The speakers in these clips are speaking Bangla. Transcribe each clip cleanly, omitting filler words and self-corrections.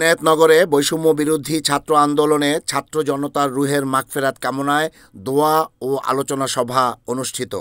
এনায়েতনগরে বৈষম্য বিরোধী ছাত্র আন্দোলনে ছাত্র জনতার রুহের মাগফিরাত কামনায় দোয়া ও আলোচনা সভা অনুষ্ঠিত।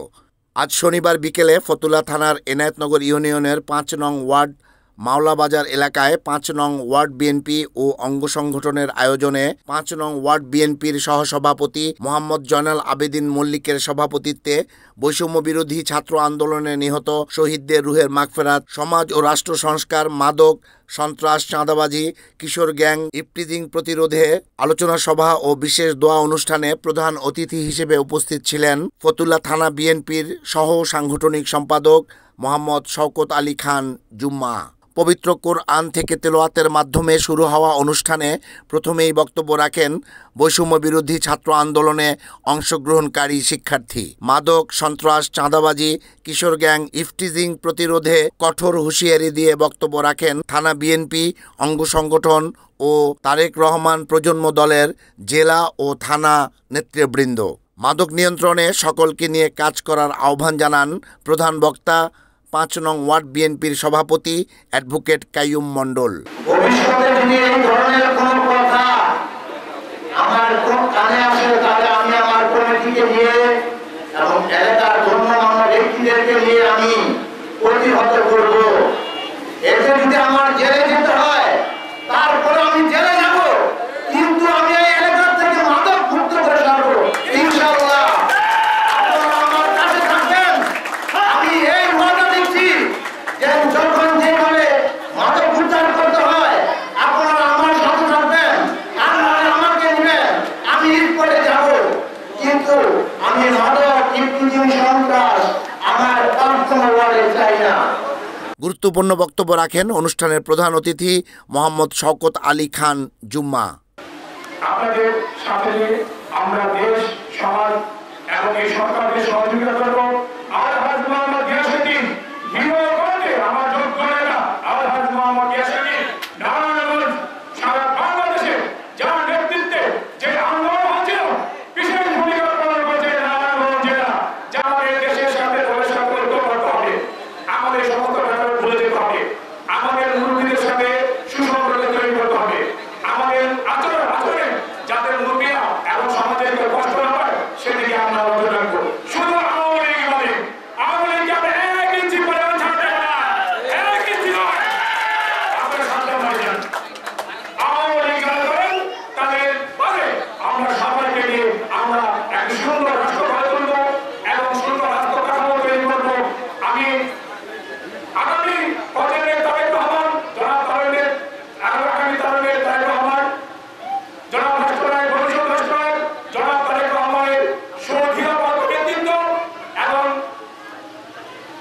আজ শনিবার বিকেলে ফতুল্লা থানার এনায়েতনগর ইউনিয়নের ৫ নং ওয়ার্ড মাওলাবাজার এলাকায় ৫ নং ওয়ার্ড বিএনপি ও অঙ্গ সংগঠনের আয়োজনে ৫ নং ওয়ার্ড বিএনপির সহসভাপতি মোহাম্মদ জয়নাল আবেদিন মল্লিকের সভাপতিত্বে বৈষম্য বিরোধী ছাত্র আন্দোলনে নিহত শহীদদের রুহের মাগফিরাত, সমাজ ও রাষ্ট্র সংস্কার, মাদক, সন্ত্রাস, চাঁদাবাজি, কিশোর গ্যাং, ইফটিজিং প্রতিরোধে আলোচনা সভা ও বিশেষ দোয়া অনুষ্ঠানে প্রধান অতিথি হিসেবে উপস্থিত ছিলেন ফতুল্লা থানা বিএনপির সহ সাংগঠনিক সম্পাদক মোহাম্মদ শওকত আলী খান জুম্মা। পবিত্র কোরআন থেকে তেলাওয়াতের মাধ্যমে শুরু হওয়া অনুষ্ঠানে প্রথমেই বক্তব্য রাখেন বৈষম্য বিরোধী ছাত্র আন্দোলনে অংশগ্রহণকারী শিক্ষার্থী। মাদক, সন্ত্রাস, চাঁদাবাজি, কিশোর গ্যাং, ইফটিজিং প্রতিরোধে কঠোর হুঁশিয়ারি দিয়ে বক্তব্য রাখেন থানা বিএনপি অঙ্গ সংগঠন ও তারেক রহমান প্রজন্ম দলের জেলা ও থানা নেতৃবৃন্দ। মাদক নিয়ন্ত্রণে সকলকে নিয়ে কাজ করার আহ্বান জানান প্রধান বক্তা ৫ নং ওয়ার্ড বিএনপির সভাপতি অ্যাডভোকেট কাইয়ুম মণ্ডল। ভবিষ্যতে যদি এই ধরনের কোনো কথা আমার কানে আসে তাহলে আমি আমার কমিটিকে নিয়ে এবং এলাকার গণ্যমান্য ব্যক্তিদেরকে নিয়ে আমি প্রতিহত করব। এতে যদি আমার জেলে যেতে হয় তারপরে আমি জেলে যাব, কিন্তু আমি এই এলাকা থেকে মাদক মুক্ত করে ছাড়বো ইনশাআল্লাহ। আপনারা আমার কাছে থাকবেন, আমি এই ওয়াদা দিচ্ছি যে যখন যেভাবে মাদক উদ্ধার করতে হয় আপনারা আমার সাথে থাকবেন, আপনারা আমাকে নেবেন, আমি করে যাব, কিন্তু আমি মাদক ইফটিজিং সন্ত্রাস আমার পাঁচতম ওয়ার্ডে চাই না। গুরুত্বপূর্ণ বক্তব্য রাখেন অনুষ্ঠানের প্রধান অতিথি মোহাম্মদ শওকত আলী খান জুম্মা। আপনাদের সাথে আমরা দেশ, সমাজ এবং এই সরকারকে সহযোগিতা করব। আলহাজ মোহাম্মদ গিয়াসউদ্দিন আমার যোগ্য নেতা আলহাজ মোহাম্মদ গিয়াসউদ্দিন নারায়ণগঞ্জ সারা বাংলাদেশে যার নেতৃত্বে যে আন্দোলন হয়েছিল বিশেষ ভূমিকা পালন করেছে নারায়ণগঞ্জ জেলা, যা আমাদের দেশের সাথে পরিষ্কার করতে হবে। আমাদের সমস্ত ব্যাপারে ভুলে যেতে হবে, আমাদের মুরব্বীদের সাথে সুসম্পর্ক তৈরি করতে হবে, আমাদের আচরণে যাতে মুরব্বীরা এবং সমাজের কষ্ট না পায় সেদিকে আমরা নজর রাখবো। শুধু আওয়ামী লীগ বলে আওয়ামী লীগকে আমরা 1 ইঞ্চি পরিমাণ ছাড়তে না, 1 ইঞ্চি নয়, আপনারা সাবধান হয়ে যান। আওয়ামী লীগ যারা করেন তাদের পরে আমরা সবাইকে নিয়ে আমরা একটা সুন্দর রাষ্ট্র গড়ে তুলবো এবং সুন্দর রাষ্ট্র কাঠামো তৈরি করবো। আমি আগামী প্রজন্মের তারেক রহমান, জনাব তারেক আগামী তারেকের তারেক রহমান, জনাব রাষ্ট্রনায়ক ভবিষ্যৎ রাষ্ট্রনায়ক জনাব তারেক রহমানের সুদৃঢ় নেতৃত্ব এবং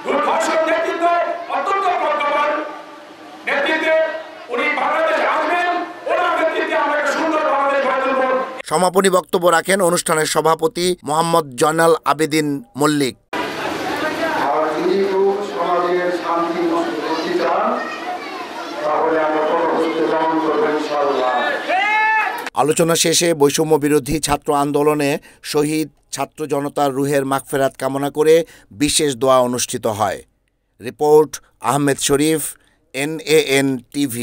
দুর্ধর্ষ নেতৃত্ব, অত্যন্ত প্রজ্ঞাবান নেতৃত্বে উনি বাংলাদেশে আসবেন। ওনার নেতৃত্বে আমরা একটা সুন্দর বাংলাদেশ গড়ে তুলব। সমাপনী বক্তব্য রাখেন অনুষ্ঠানের সভাপতি মোহাম্মদ জয়নাল আবেদিন মল্লিক। আলোচনা শেষে বৈষম্য বিরোধী ছাত্র আন্দোলনে শহীদ ছাত্র জনতার রুহের মাগফিরাত কামনা করে বিশেষ দোয়া অনুষ্ঠিত হয়। রিপোর্ট আহমেদ শরীফ, NAN TV।